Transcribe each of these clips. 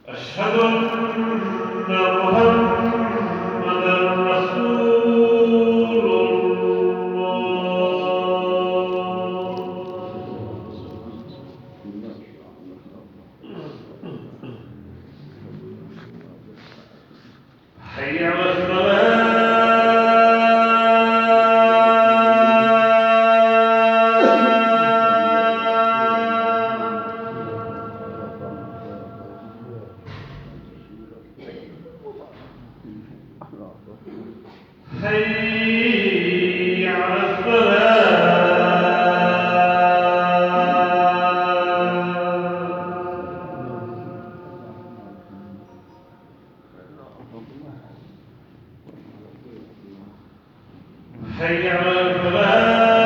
أشهد أن محمدًا رسول الله. حي على حي على حي على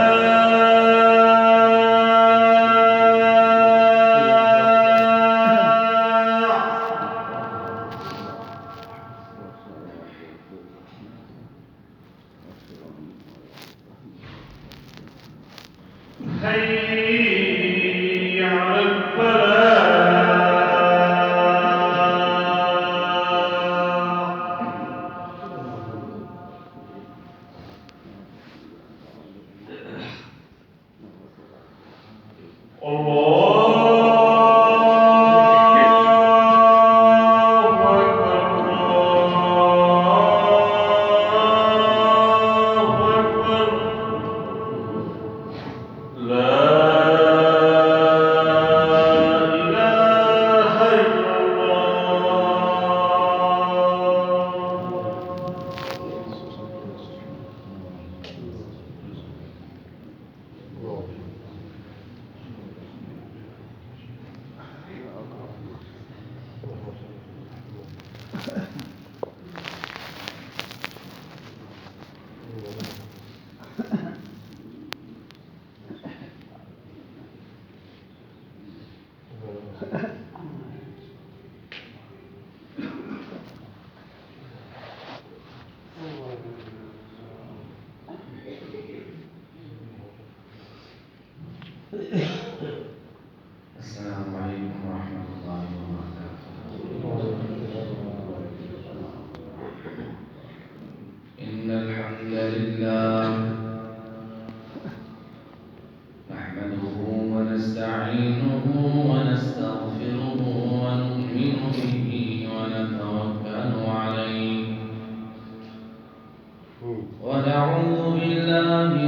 حي على السلام عليكم ورحمة الله وبركاته. إن الحمد لله نحمده ونستعينه ونستغفره ونؤمن به ونتوكل عليه ونعوذ بالله من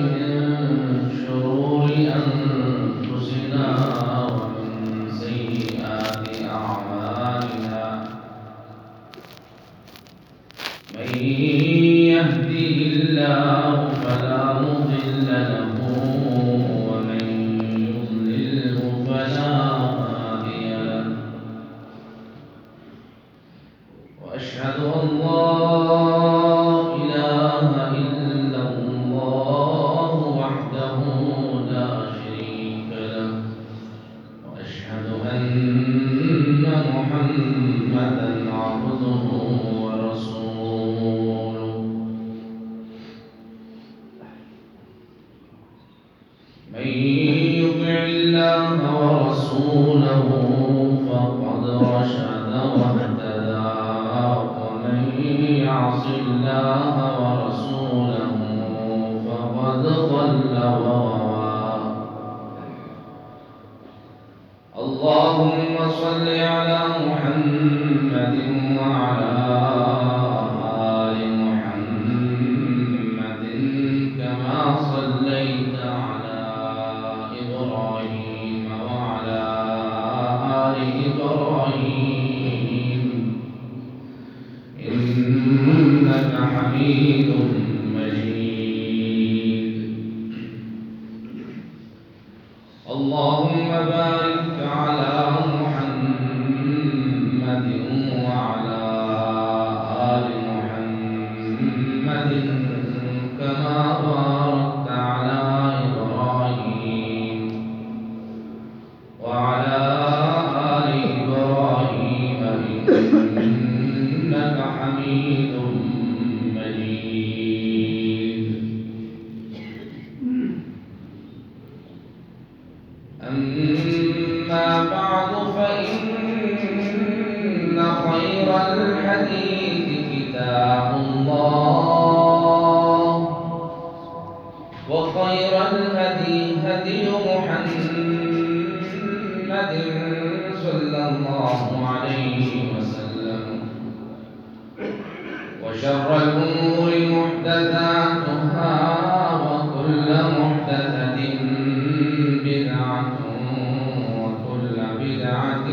شرور أنفسنا ومن سيئات أعمالنا من يهده الله فلا مضل له ومن يضلله فلا هادي له وأشهد أن لا إله إلا الله وحده لا شريك له وأشهد أن محمدًا عبده ورسوله من يطع الله ورسوله فقد رشد واهتدى ومن يعص الله ورسوله فقد ضل وغوى اللهم صل على محمد وعلى آل محمد كما صليت على إبراهيم وعلى آل إبراهيم إنك حميد مجيد اللهم بارك على محمد وعلى آل محمد كما باركت على إبراهيم وعلى آل إبراهيم إنك حميد مجيد الأمور محدثاتها وكل محدثة بدعة وكل بدعة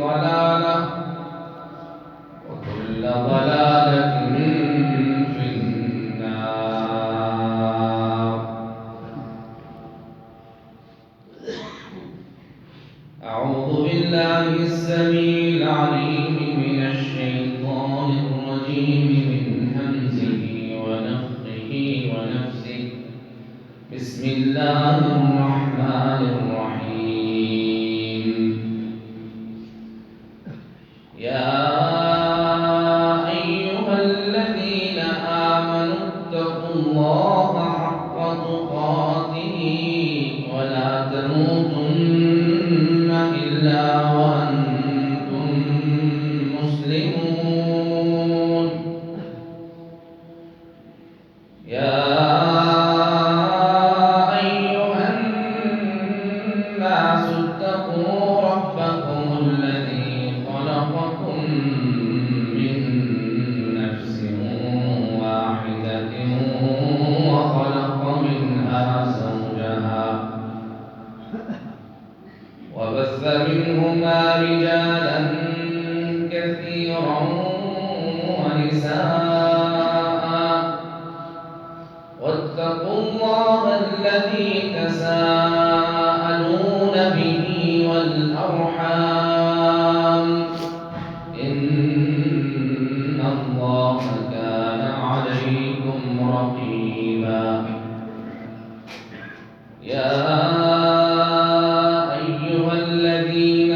ضلالة وكل ضلالة في النار. أعوذ بالله السميع العليم من الشيطان الرجيم من همزه ونفخه ونفسه. بسم الله الرحمن الرحيم. يا أيها الذين آمنوا اتقوا الله حق تقاته ولا تموتن إلا وأنتم مسلمون. يا أيها الناس اتقوا ربكم الذي خلقكم من نفس واحدة وخلق منها زوجها وبث منهما رجالا كثيرا ونساء واتقوا الله الذي تساءلون به والأرحام إن الله كان عليكم رقيبا. يا أيها الذين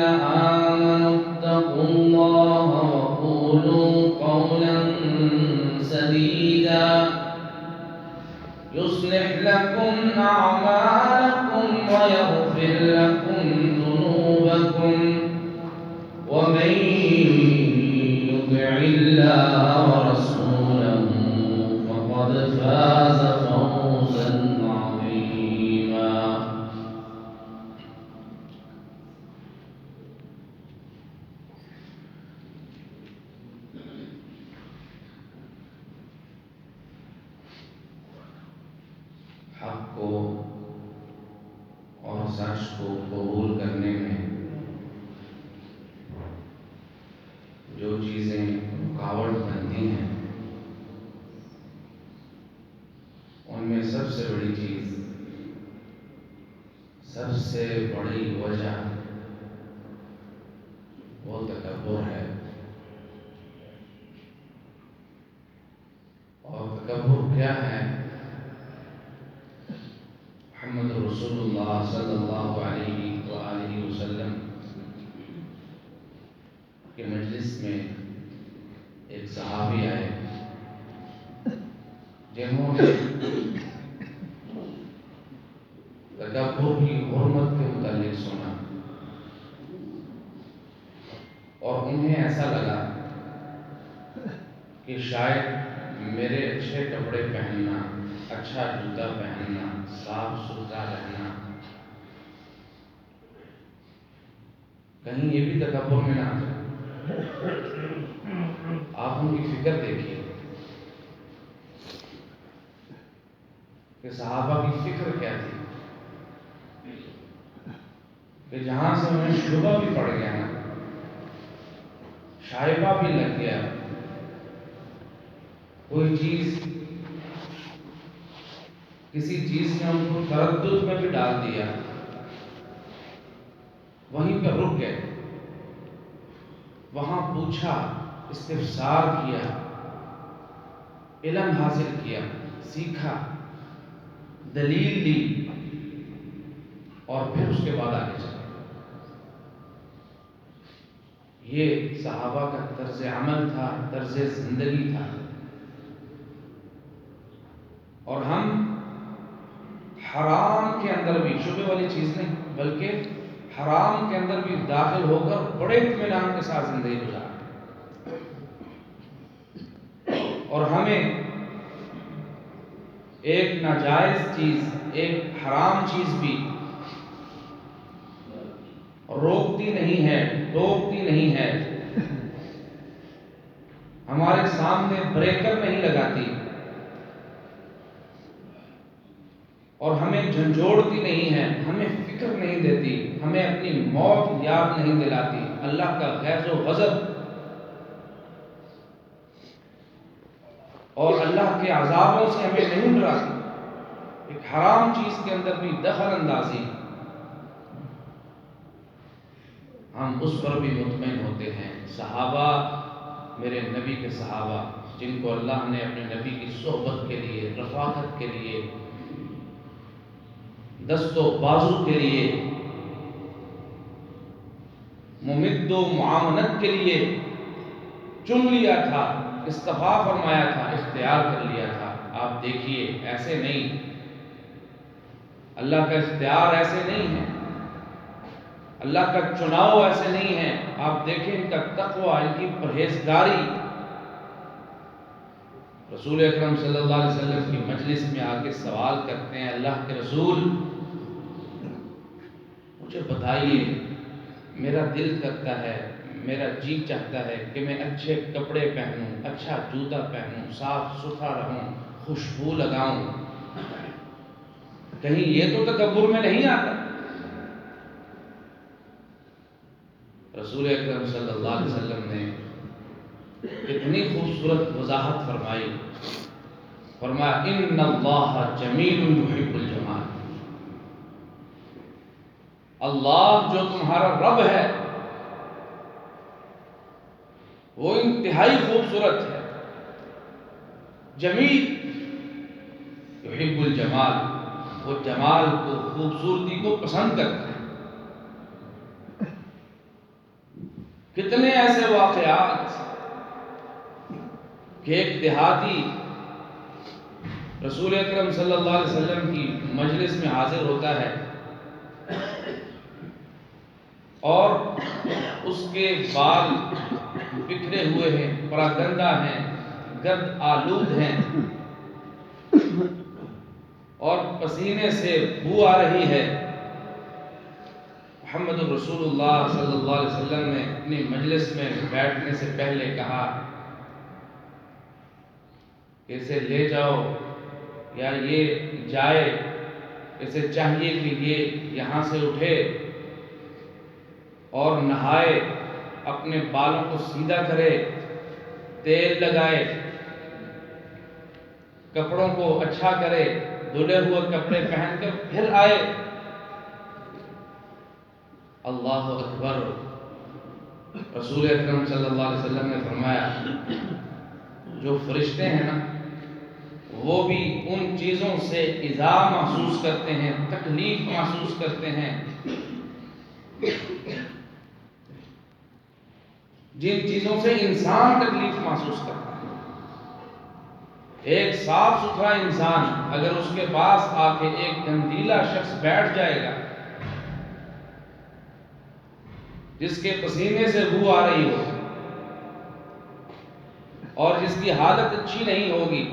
آمنوا اتقوا الله وقولوا قولا سديدا يصلح لكم أعمالكم ويغفر لكم ذنوبكم ومن يطع الله ورسوله فقد فاز فوزا عظيما. حق کو اور سچ کو قبول کرنے میں جو چیزیں رکاوٹ بنتی ہیں ان میں سب سے بڑی چیز، سب سے بڑی وجہ وہ تکبر ہے. اور تکبر کیا ہے؟ محمد رسول اللہ صلی اللہ علیہ وآلہ وسلم کے مجلس میں ایک صحابی آئے جنہوں نے تکبر کی حرمت کے متعلق سنا اور انہیں ایسا لگا کہ شاید میرے اچھے کپڑے پہننا، اچھا جوتا پہننا، صاف ستھرا رہنا کہیں یہ بھی تکبر میں نہ آ جائے. آپ ان کی فکر دیکھیے کہ صحابہ کی فکر کیا تھی کہ جہاں سے انہیں شبہ بھی پڑ گیا نا، شائبہ بھی لگ گیا، کوئی چیز کسی چیز نے ان کو تردد میں بھی ڈال دیا، وہیں پہ رک گئے. وہاں پوچھا، استفسار کیا، علم حاصل کیا، سیکھا، دلیل دی اور پھر اس کے بعد آگے چلے. یہ صحابہ کا طرز عمل تھا، طرز زندگی تھا. اور ہم حرام کے اندر بھی، شبہ والی چیز نہیں بلکہ حرام کے اندر بھی داخل ہو کر بڑے اطمینان کے ساتھ زندگی گزاریں. اور ہمیں ایک ناجائز چیز، ایک حرام چیز بھی روکتی نہیں ہے، ٹوکتی نہیں ہے. ہمارے سامنے بریکر نہیں لگاتی اور ہمیں جھنجھوڑتی نہیں ہے، ہمیں فکر نہیں دیتی، ہمیں اپنی موت یاد نہیں دلاتی، اللہ کا غیظ و غضب اور اللہ کے عذابوں سے ہمیں نہیں ڈراتی، ایک حرام چیز کے اندر بھی دخل اندازی، ہم اس پر بھی مطمئن ہوتے ہیں۔ صحابہ، میرے نبی کے صحابہ جن کو اللہ نے اپنے نبی کی صحبت کے لیے، رفاقت کے لیے، دست و بازو کے لیے، ممد و معاونت کے لیے چن لیا تھا، استفا فرمایا تھا، اختیار کر لیا تھا۔ آپ دیکھیے، ایسے نہیں، اللہ کا اختیار ایسے نہیں ہے، اللہ کا چناؤ ایسے نہیں ہے۔ آپ دیکھیں ان کا تقوی، ان کی پرہیزگاری، رسول اکرم صلی اللہ علیہ وسلم کی مجلس میں آ کے سوال کرتے ہیں، اللہ کے رسول مجھے بتائیے، میرا دل کرتا ہے، میرا جی چاہتا ہے کہ میں اچھے کپڑے پہنوں، اچھا جوتا پہنوں، صاف ستھرا رہوں، خوشبو لگاؤں، کہیں یہ تو تکبر میں نہیں آتا؟ رسول اکرم صلی اللہ علیہ وسلم نے اتنی خوبصورت وضاحت فرمائی، فرمایا ان اللہ جمیل یحب الجمال، اللہ جو تمہارا رب ہے وہ انتہائی خوبصورت ہے، جمیل یحب الجمال، وہ جمال کو، خوبصورتی کو پسند کرتا ہے۔ کتنے ایسے واقعات کہ ایک دیہاتی رسول اکرم صلی اللہ علیہ وسلم کی مجلس میں حاضر ہوتا ہے اور اس کے بال بکھرے ہوئے ہیں، پراگندہ ہیں، گرد آلود ہیں اور پسینے سے بو آ رہی ہے۔ محمد الرسول اللہ صلی اللہ علیہ وسلم نے اپنی مجلس میں بیٹھنے سے پہلے کہا کہ اسے لے جاؤ یا یہ جائے، اسے چاہیے کہ یہ یہاں سے اٹھے اور نہائے، اپنے بالوں کو سیدھا کرے، تیل لگائے، کپڑوں کو اچھا کرے، دھلے ہوئے کپڑے پہن کر پھر آئے۔ اللہ اکبر، رسول اکرم صلی اللہ علیہ وسلم نے فرمایا جو فرشتے ہیں نا وہ بھی ان چیزوں سے ایذا محسوس کرتے ہیں، تکلیف محسوس کرتے ہیں جن چیزوں سے انسان تکلیف محسوس کرتا ہے۔ ایک صاف ستھرا انسان اگر اس کے پاس آ کے ایک گندیلا شخص بیٹھ جائے گا جس کے پسینے سے بو آ رہی ہو اور جس کی حالت اچھی نہیں ہوگی،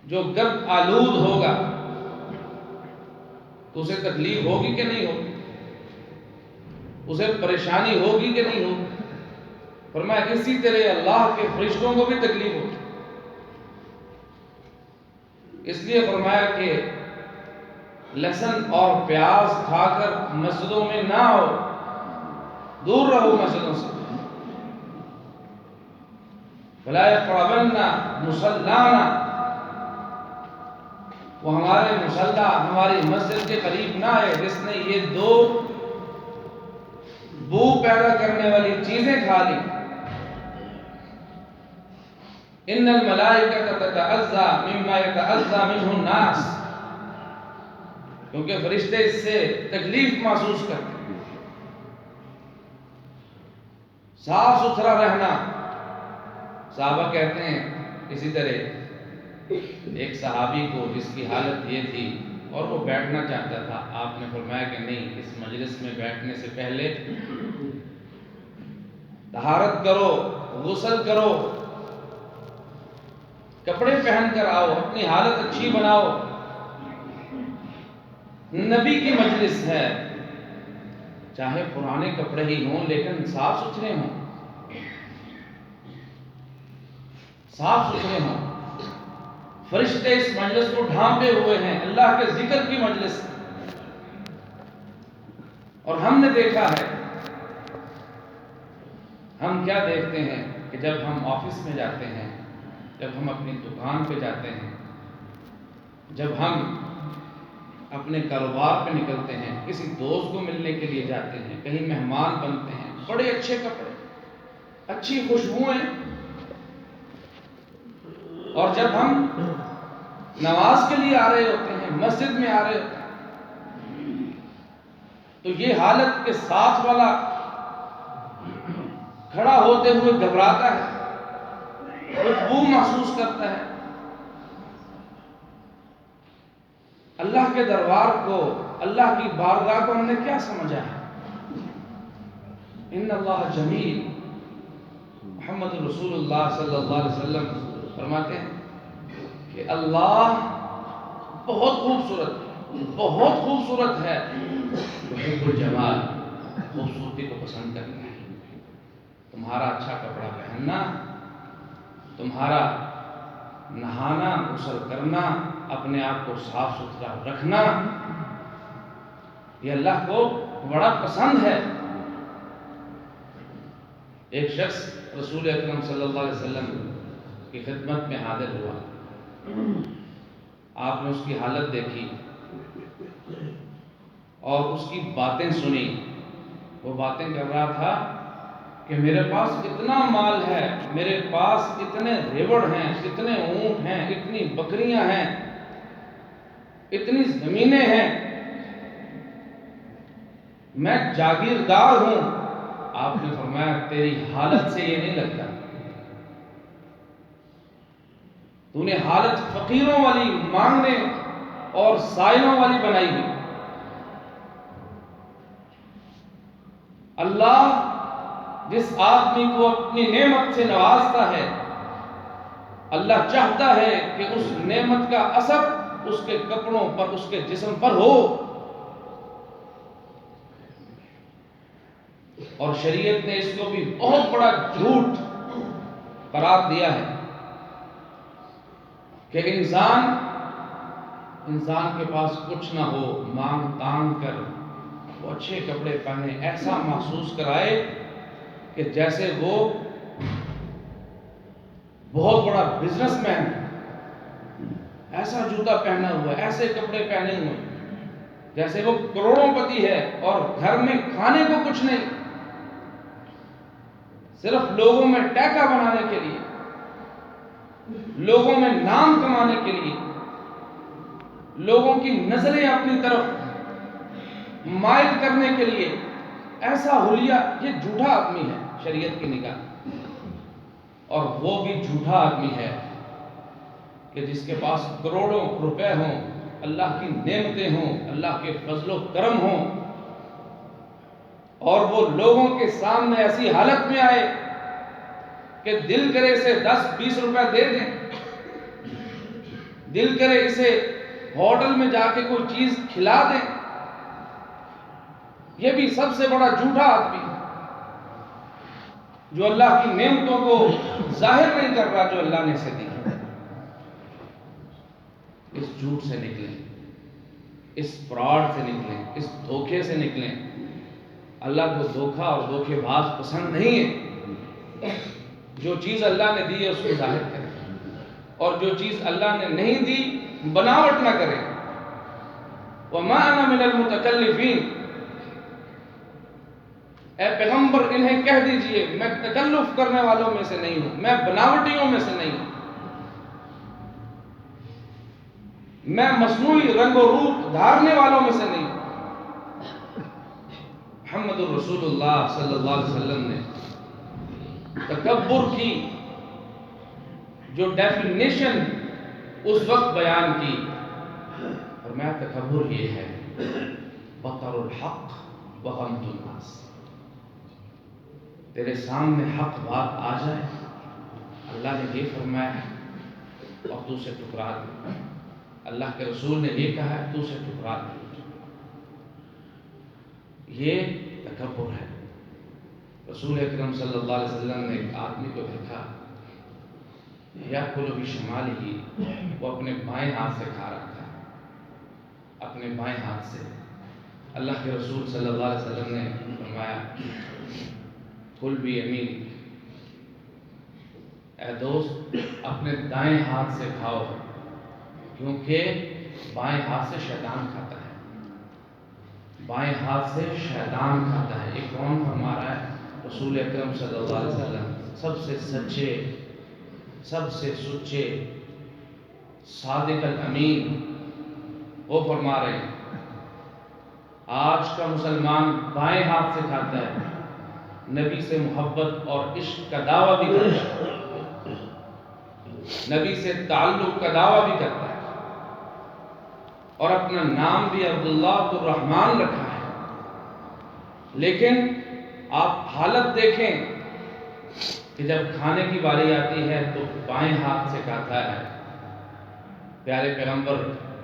جو گرد آلود ہوگا، تو اسے تکلیف ہوگی کہ نہیں ہوگی؟ اسے پریشانی ہوگی کہ نہیں ہوگی؟ فرمایا اسی طرح اللہ کے فرشتوں کو بھی تکلیف ہوگی۔ اس لیے فرمایا کہ لہسن اور پیاز کھا کر مسجدوں میں نہ آؤ، دور رہو مسجدوں سے۔ فَلَا يَقْرَبَنَّ مُصَلَّانَا، وہ ہمارے مصلی، ہماری مسجد کے قریب نہ آئے جس نے یہ دو بو پیدا کرنے والی چیزیں کھا لی۔ ان الملائکۃ تتعزی مما یتعزی منہ الناس، کیونکہ فرشتے اس سے تکلیف محسوس کرتے ہیں۔ صاف ستھرا رہنا، صحابہ کہتے ہیں اسی طرح ایک صحابی کو جس کی حالت یہ تھی اور وہ بیٹھنا چاہتا تھا، آپ نے فرمایا کہ نہیں، اس مجلس میں بیٹھنے سے پہلے طہارت کرو، غسل کرو، کپڑے پہن کر آؤ، اپنی حالت اچھی بناؤ، نبی کی مجلس ہے، چاہے پرانے کپڑے ہی ہوں لیکن صاف ستھرے ہوں۔ صاف ستھرے ہوں. فرشتے اس مجلس کو ڈھانپے ہوئے ہیں اللہ کے ذکر کی مجلس. اور ہم نے دیکھا ہے، ہم کیا دیکھتے ہیں کہ جب ہم آفس میں جاتے ہیں، جب ہم اپنی دکان پہ جاتے ہیں، جب ہم اپنے کاروبار پہ نکلتے ہیں، کسی دوست کو ملنے کے لیے جاتے ہیں، کہیں مہمان بنتے ہیں، بڑے اچھے کپڑے، اچھی خوشبوئیں. اور جب ہم نماز کے لیے آ رہے ہوتے ہیں، مسجد میں آ رہے ہوتے ہیں، تو یہ حالت کے ساتھ والا کھڑا ہوتے ہوئے گھبراتا ہے، بدبو محسوس کرتا ہے. اللہ کے دربار کو، اللہ کی بارگاہ کو ہم نے کیا سمجھا ہے؟ ان اللہ جمیل. محمد رسول اللہ صلی اللہ علیہ وسلم فرماتے ہیں کہ اللہ بہت خوبصورت ہے. یحب الجمال، خوبصورتی کو پسند کرتا ہے. تمہارا اچھا کپڑا پہننا، تمہارا نہانا، غسل کرنا، اپنے آپ کو صاف ستھرا رکھنا، یہ اللہ کو بڑا پسند ہے. ایک شخص رسول اکرم صلی اللہ علیہ وسلم کی خدمت میں حاضر ہوا. آپ نے اس کی حالت دیکھی اور اس کی باتیں سنی. وہ باتیں کر رہا تھا کہ میرے پاس اتنا مال ہے، میرے پاس اتنے ریوڑ ہیں، اتنے اونٹ ہیں، اتنی بکریاں ہیں، اتنی زمینیں ہیں، میں جاگیردار ہوں. آپ نے فرمایا تیری حالت سے یہ نہیں لگتا، تو نے حالت فقیروں والی، مانگنے اور سائلوں والی بنائی ہوئی. اللہ جس آدمی کو اپنی نعمت سے نوازتا ہے، اللہ چاہتا ہے کہ اس نعمت کا اثر اس کے کپڑوں پر، اس کے جسم پر ہو. اور شریعت نے اس کو بھی بہت بڑا جھوٹ قرار دیا ہے کہ انسان کے پاس کچھ نہ ہو، مانگ تانگ کر وہ اچھے کپڑے پہنے، ایسا محسوس کرائے کہ جیسے وہ بہت بڑا بزنس مین، ایسا جوتا پہنا ہوا ہے، ایسے کپڑے پہنے ہوئے جیسے وہ کروڑوں پتی ہے، اور گھر میں کھانے کو کچھ نہیں، صرف لوگوں میں ٹیکا بنانے کے لیے، لوگوں میں نام کمانے کے لیے، لوگوں کی نظریں اپنی طرف مائل کرنے کے لیے ایسا حلیہ. یہ جھوٹا آدمی ہے شریعت کی نگاہ. اور وہ بھی جھوٹا آدمی ہے کہ جس کے پاس کروڑوں روپے ہوں، اللہ کی نعمتیں ہوں، اللہ کے فضل و کرم ہوں، اور وہ لوگوں کے سامنے ایسی حالت میں آئے کہ دل کرے اسے 10-20 روپے دے دیں، دل کرے اسے ہوٹل میں جا کے کوئی چیز کھلا دیں. یہ بھی سب سے بڑا جھوٹا آدمی جو اللہ کی نعمتوں کو ظاہر نہیں کر رہا جو اللہ نے اسے دی. اس جھوٹ سے نکلیں، اس فراڈ سے نکلیں، اس دھوکے سے نکلیں. اللہ کو دھوکا اور دھوکے باز پسند نہیں ہے. جو چیز اللہ نے دی ہے اس کو ظاہر کریں، اور جو چیز اللہ نے نہیں دی بناوٹ نہ کریں. وَمَا أَنَا مِنَ الْمُتَكَلِّفِينَ، اے پیغمبر انہیں کہہ دیجئے میں تکلف کرنے والوں میں سے نہیں ہوں، میں بناوٹیوں میں سے نہیں ہوں، میں مصنوعی رنگ و روپ دھارنے والوں میں سے نہیں ہوں. محمد الرسول اللہ صلی اللہ علیہ وسلم نے تکبر کی جو ڈیفینیشن اس وقت بیان کی، اور میں تکبر یہ ہے بطر الحق وغمط الناس. تیرے سامنے حق بات آ جائے، اللہ نے یہ فرمایا ہے اور تو اسے ٹکرا دے، اللہ کے رسول نے یہ کہا ہے تو اسے ٹکرا دے. یہ تکبر ہے. رسول اکرم صلی اللہ علیہ وسلم نے ایک آدمی کو دیکھا یأکل بشمالہ، وہ اپنے بائیں ہاتھ سے کھا رہا تھا، اپنے بائیں ہاتھ سے۔ اللہ کے رسول صلی اللہ علیہ وسلم نے فرمایا کل بیمینک، اے دوست اپنے دائیں ہاتھ سے کھاؤ، کیونکہ بائیں ہاتھ سے شیطان کھاتا ہے، بائیں ہاتھ سے شیطان کھاتا ہے۔ یہ کون فرما رہا ہے؟ رسول اکرم صلی اللہ علیہ وسلم، سب سے سچے، سب سے سچے، صادق الامین، وہ فرما رہے ہیں آج کا مسلمان بائیں ہاتھ سے کھاتا ہے، نبی سے محبت اور عشق کا دعویٰ بھی کرتا ہے، نبی سے تعلق کا دعویٰ بھی کرتا ہے، اور اپنا نام بھی عبداللہ الرحمن رکھا ہے، لیکن آپ حالت دیکھیں کہ جب کھانے کی باری آتی ہے تو بائیں ہاتھ سے کھاتا ہے۔ پیارے پیغمبر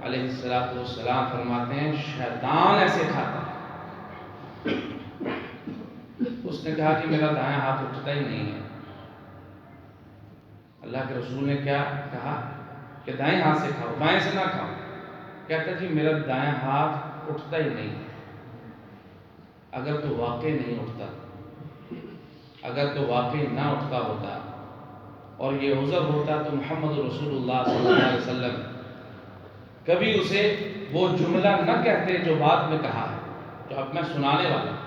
علیہ السلام فرماتے ہیں شیطان ایسے کھاتا ہے۔ اس نے کہا کہ میرا دائیں ہاتھ اٹھتا ہی نہیں ہے۔ اللہ کے رسول نے کیا کہا کہ دائیں ہاتھ سے کھاؤ، بائیں سے نہ کھاؤ۔ کہتا کہ میرا دائیں ہاتھ اٹھتا ہی نہیں ہے۔ اگر تو واقعی نہیں اٹھتا، اگر تو واقعی نہ اٹھتا ہوتا اور یہ عذر ہوتا تو محمد رسول اللہ صلی اللہ علیہ وسلم کبھی اسے وہ جملہ نہ کہتے جو بعد میں کہا ہے، جو اب میں سنانے والا ہوں۔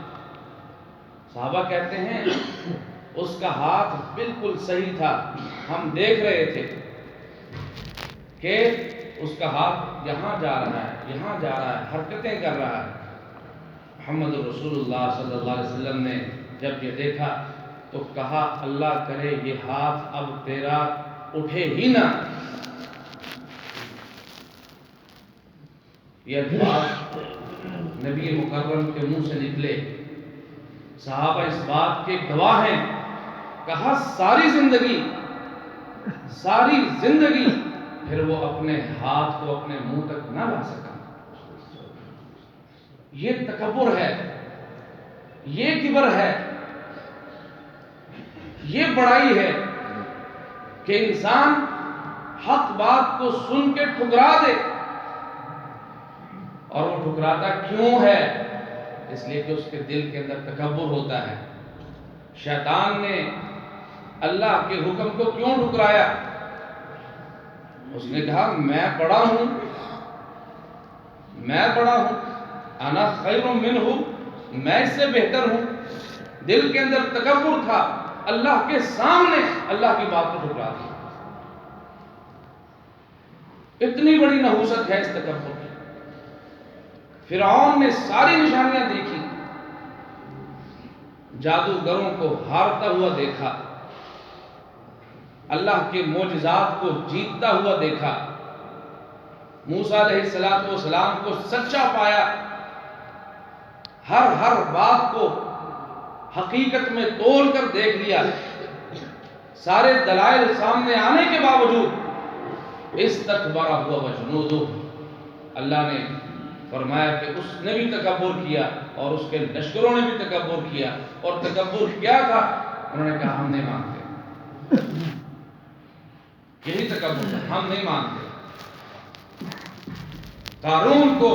صحابہ کہتے ہیں اس کا ہاتھ بالکل صحیح تھا، ہم دیکھ رہے تھے کہ اس کا ہاتھ یہاں جا رہا ہے، یہاں جا رہا ہے، حرکتیں کر رہا ہے۔ محمد رسول اللہ صلی اللہ علیہ وسلم نے جب یہ دیکھا تو کہا اللہ کرے یہ ہاتھ اب تیرا اٹھے ہی نہ۔ یہ الفاظ نبی مکرم کے منہ سے نکلے، صحابہ اس بات کے گواہ ہیں۔ کہا ساری زندگی پھر وہ اپنے ہاتھ کو اپنے منہ تک نہ لا سکا۔ یہ تکبر ہے، یہ کبر ہے، یہ بڑائی ہے کہ انسان حق بات کو سن کے ٹھکرا دے۔ اور وہ ٹھکراتا کیوں ہے؟ اس لیے کہ اس کے دل کے اندر تکبر ہوتا ہے۔ شیطان نے اللہ کے حکم کو کیوں ٹھکرایا؟ اس نے کہا میں بڑا ہوں، انا خیر منہ، میں اس سے بہتر ہوں۔ دل کے اندر تکبر تھا، اللہ کے سامنے اللہ کی بات کو ٹھکرا دیا۔ اتنی بڑی نحوست ہے اس تکبر کی۔ فرعون نے ساری نشانیاں دیکھی، جادوگروں کو ہارتا ہوا دیکھا، اللہ کے معجزات کو جیتتا ہوا دیکھا، موسیٰ علیہ السلام کو سچا پایا، ہر بات کو حقیقت میں تول کر دیکھ لیا۔ سارے دلائل سامنے آنے کے باوجود استکبر هو وجنودہ، اللہ نے فرمایا کہ اس نے بھی تکبر کیا اور اس کے لشکروں نے بھی تکبر کیا۔ اور تکبر کیا تھا؟ انہوں نے کہا ہم نہیں مانتے، یہی تکبر تھا، ہم نہیں مانتے۔ قارون کو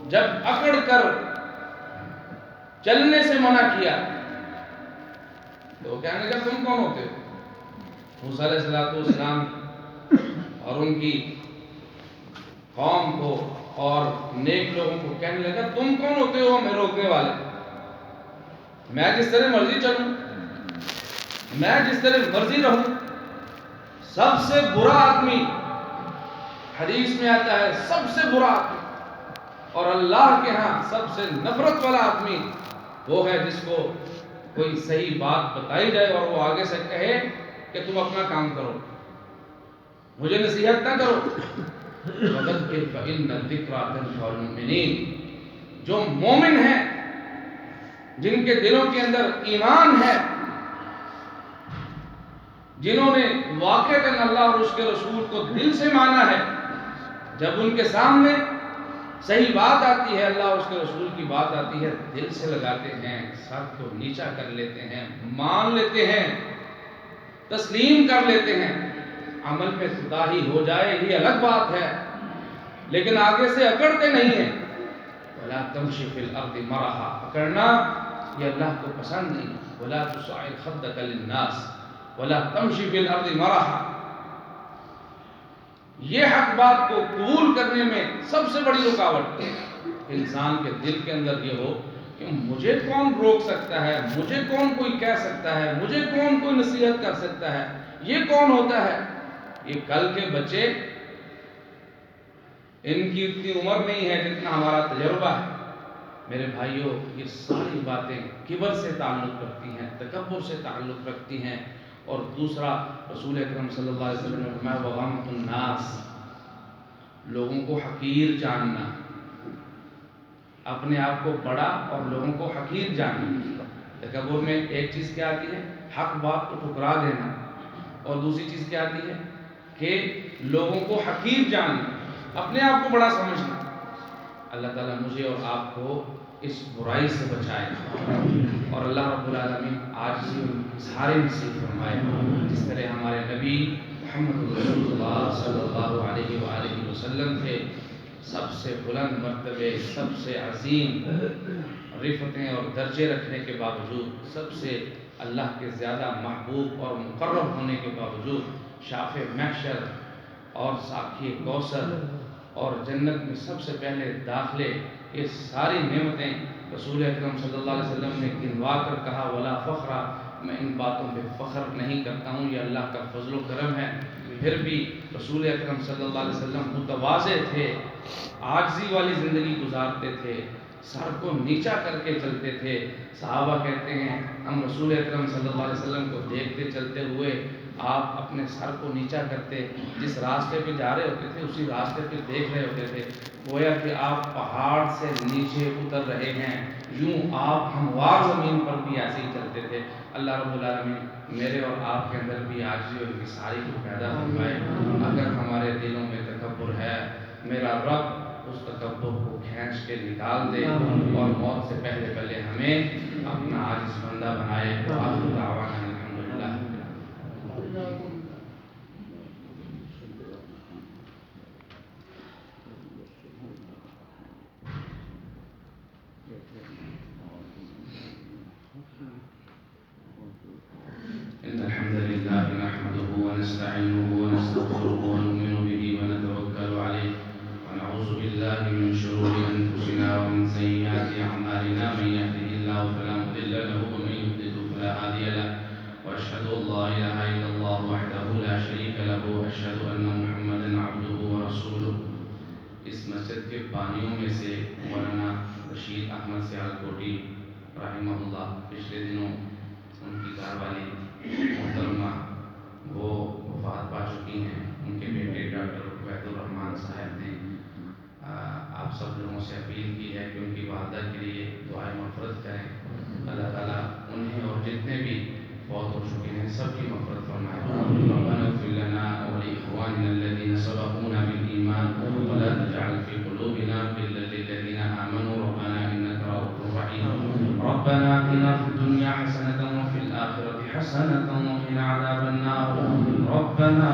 جب اکڑ کر چلنے سے منع کیا تو وہ کہنے لگا تم کون ہوتے ہو؟ موسیٰ علیہ السلام اور ان کی قوم کو اور نیک لوگوں کو کہنے لگا تم کون ہوتے ہو ہمیں روکنے والے؟ میں جس طرح مرضی چلوں، میں جس طرح مرضی رہوں۔ سب سے برا آدمی، حدیث میں آتا ہے سب سے برا آدمی اور اللہ کے ہاں سب سے نفرت والا آدمی وہ ہے جس کو کوئی صحیح بات بتائی جائے اور وہ آگے سے کہے کہ تم اپنا کام کرو، مجھے نصیحت نہ کرو۔ وَذَكِّرْ فَإِنَّ الذِّكْرَىٰ تَنفَعُ الْمُؤْمِنِينَ، جو مومن ہیں، جن کے دلوں کے اندر ایمان ہے، جنہوں نے واقعتاً اللہ اور اس کے رسول کو دل سے مانا ہے، جب ان کے سامنے صحیح بات آتی ہے، اللہ اور اس کے رسول کی بات آتی ہے، دل سے لگاتے ہیں، سر کو نیچا کر لیتے ہیں، مان لیتے ہیں، تسلیم کر لیتے ہیں، عمل میں کوتاہی ہو جائے یہ الگ بات ہے، لیکن آگے سے اکڑتے نہیں ہیں۔ وَلَا تَمْشِ فِي الْأَرْضِ مَرَحًا، اکڑنا یہ اللہ کو پسند نہیں۔ وَلَا تُصَعِّرْ خَدَّكَ لِلنَّاسِ وَلَا تَمْشِ فِي الْأَرْضِ مَرَحًا۔ یہ حق بات کو قبول کرنے میں سب سے بڑی رکاوٹ ہے۔ انسان کے دل کے اندر یہ ہو کہ مجھے کون روک سکتا ہے، مجھے کون کوئی کہہ سکتا ہے، مجھے کون کوئی نصیحت کر سکتا ہے، یہ کون ہوتا ہے؟ یہ کل کے بچے، ان کی اتنی عمر نہیں ہے جتنا ہمارا تجربہ ہے۔ میرے بھائیوں، یہ ساری باتیں کبر سے تعلق رکھتی ہیں، تکبر سے تعلق رکھتی ہیں۔ اور دوسرا، رسول اکرم صلی اللہ علیہ وسلم نے فرمایا وَغَمْطُ النَّاسِ، لوگوں کو حقیر جاننا، اپنے آپ کو بڑا اور لوگوں کو حقیر جاننا۔ تکبر میں ایک چیز کیا آتی ہے؟ حق بات کو ٹھکرا دینا، اور دوسری چیز کیا آتی ہے کہ لوگوں کو حقیر جاننا، اپنے آپ کو بڑا سمجھنا۔ اللہ تعالیٰ مجھے اور آپ کو اس برائی سے بچائے، اور اللہ رب العالمین آج سے سارے نصیب فرمائے، جس طرح ہمارے نبی محمد رسول اللہ صلی اللہ علیہ وآلہ وسلم تھے، سب سے بلند مرتبے، سب سے عظیم رفتیں اور درجے رکھنے کے باوجود، سب سے اللہ کے زیادہ محبوب اور مقرب ہونے کے باوجود، شاف محشر اور ساقی کوثر اور جنت میں سب سے پہلے داخلے، یہ ساری نعمتیں رسول اکرم صلی اللہ علیہ وسلم نے گنوا کر کہا ولا فخر، میں ان باتوں پہ فخر نہیں کرتا ہوں، یہ اللہ کا فضل و کرم ہے۔ پھر بھی رسول اکرم صلی اللہ علیہ وسلم متواضع تھے، عاجزی والی زندگی گزارتے تھے، سر کو نیچا کر کے چلتے تھے۔ صحابہ کہتے ہیں ہم رسول اکرم صلی اللہ علیہ وسلم کو دیکھتے چلتے ہوئے آپ اپنے سر کو نیچا کرتے، جس راستے پہ جا رہے ہوتے تھے اسی راستے پہ دیکھ رہے ہوتے تھے، گویا کہ آپ پہاڑ سے نیچے اتر رہے ہیں، یوں آپ ہموار زمین پر بھی ایسے ہی چلتے تھے۔ اللہ رب العالمین میرے اور آپ کے اندر بھی عاجزی اور انکساری کو پیدا فرمائے۔ اگر ہمارے دلوں میں تکبر ہے، میرا رب اس تکبر کو کھینچ کے نکال دے، اور موت سے پہلے پہلے ہمیں اپنا عاجز بندہ بنائے۔ آخر دعوانا الحمدللہ۔ إن الحمد لله نحمده ونستعينه ونستغفره ونؤمن به ونتوكل عليه ونعوذ بالله من شرور أنفسنا ومن سيئات أعمالنا، من يهده الله فلا مضل له ومن يضلل فلا هادي له، وأشهد أن لا إله إلا الله وحده لا شريك له، وأشهد أن محمدا عبده ورسوله۔ اس مسجد کے بانیوں میں سے مولانا رشید احمد سیالکوٹی رحمہ اللہ، پچھلے دنوں ان کی گھر والی محترمہ وہ وفات پا چکی ہیں، ان کے بیٹے ڈاکٹر عبید الرحمان صاحب نے آپ سب لوگوں سے اپیل کی ہے کہ ان کی والدہ کے لیے دعائیں مغفرت کریں۔ اللہ تعالیٰ انہیں اور جتنے بھی فوت ہو چکے ہیں سب کی مغفرت فرمائے۔ ربنا اغفر لنا ولإخواننا الذين سبقونا بالإيمان ولا تجعل في قلوبنا غلا للذين آمنوا ربنا إنك رؤوف رحيم۔ ربنا آتنا في الدنيا حسنة وفي الآخرة حسنة وقنا عذاب النار۔ ربنا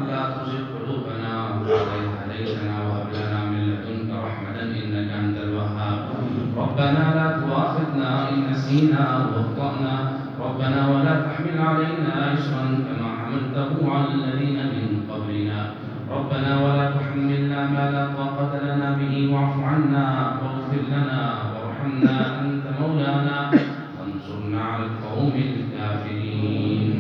لا تزغ قلوبنا بعد إذ هديتنا وهب لنا من لدنك رحمة إنك أنت الوهاب۔ ربنا لا تؤاخذنا إن نسينا أو أخطأنا، ربنا ولا تحمل علينا إصرا كما حملته على الذين من قبلنا، ربنا ولا تحملنا ما لا طاقة لنا به واعف عنا واغفر لنا وارحمنا أنت مولانا فانصرنا على القوم الكافرين۔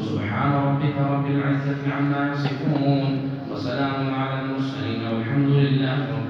سبحان ربك رب العزة عما يصفون وسلام على المرسلين والحمد لله رب